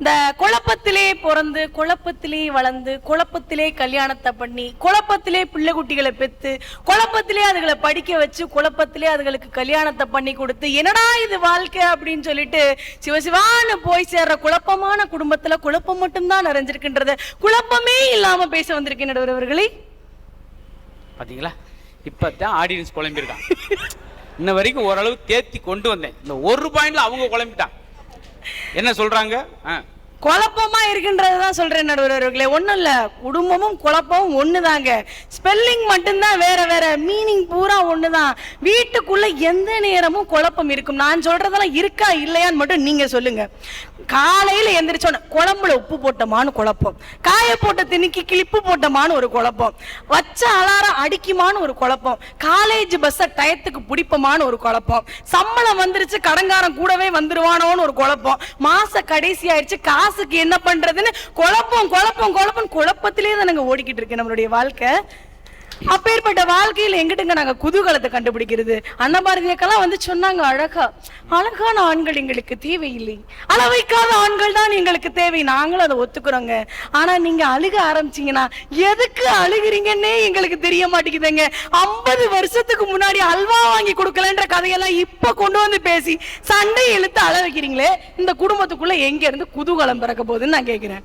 இந்த குழப்பத்திலே பிறந்து குழப்பத்திலே வளர்ந்து குழப்பத்திலே கல்யாணத்தை பண்ணி குழப்பத்திலே பிள்ளை குட்டிகளை பெத்து குழப்பத்திலே அதுகளை படிக்க வச்சு குழப்பத்திலே அதுகளுக்கு கல்யாணத்தை பண்ணி கொடுத்து என்னடா இது வாழ்க்கை அப்படின்னு சொல்லிட்டு சிவசிவான்னு போய் சேர்ற குழப்பமான குடும்பத்துல குழப்பம் மட்டும்தான் நிறைஞ்சிருக்கின்றது. குழப்பமே இல்லாம பேச வந்திருக்கேன் நடுவர்களே. பாத்தீங்களா, இப்பதான் ஆடியன்ஸ் குழம்பிருக்கான். இன்ன வரைக்கும் ஓரளவு தேத்தி கொண்டு வந்தேன். இந்த ஒரு பாயிண்ட்ல அவங்க குழம்பிட்டான். என்ன சொல்றாங்க? குழப்பமா இருக்கின்றதுதான் சொல்றேன் நடுவர்களே. ஒண்ணும் இல்ல, குடும்பமும் குழப்பமும் ஒண்ணுதாங்க. ஸ்பெல்லிங் மட்டும்தான் வேற வேற, மீனிங் பூரா ஒண்ணுதான். வீட்டுக்குள்ள எந்த நேரமும் குழப்பம் இருக்கும். நான் சொல்றதெல்லாம் இருக்கா இல்லையான்னு மட்டும் நீங்க சொல்லுங்க. காலையில எந்திரிச்சோன்னு குழம்புல உப்பு போட்டமான்னு குழப்பம், காய போட்ட திணிக்கி கிளிப்பு போட்டமான்னு ஒரு குழப்பம், வச்ச அலாரம் அடிக்குமான்னு ஒரு குழப்பம், காலேஜ் பஸ்ஸ டயத்துக்கு பிடிப்பமான்னு ஒரு குழப்பம், சம்பளம் வந்துருச்சு கடங்காரன் கூடவே வந்துருவானோன்னு ஒரு குழப்பம், மாச கடைசி ஆயிடுச்சு காசுக்கு என்ன பண்றதுன்னு குழப்பம் குழப்பம் குழப்பம். குழப்பத்திலே தான் நாங்க ஓடிக்கிட்டு இருக்கு நம்மளுடைய வாழ்க்கை. அப்பேற்பட்ட வாழ்க்கையில் எங்கிட்டுங்க நாங்க குதூகலத்தை கண்டுபிடிக்கிறது? அன்னபாரதியக்கெல்லாம் வந்து சொன்னாங்க, அழகா அழகான ஆண்கள் எங்களுக்கு தேவையில்லை, அளவைக்காத ஆண்கள் தான் எங்களுக்கு தேவை. நாங்களும் அதை ஒத்துக்கிறோங்க. ஆனா நீங்க அழுக ஆரம்பிச்சீங்கன்னா எதுக்கு அழுகிறீங்கன்னே எங்களுக்கு தெரிய மாட்டேங்குதுங்க. 50 வருஷத்துக்கு முன்னாடி அல்வா வாங்கி கொடுக்கலன்ற கதையெல்லாம் இப்ப கொண்டு வந்து பேசி சண்டை இழுத்து அழ வைக்கிறீங்களே, இந்த குடும்பத்துக்குள்ள எங்க இருந்து குதூகலம் பிறக்க போகுதுன்னு நான் கேட்கிறேன்.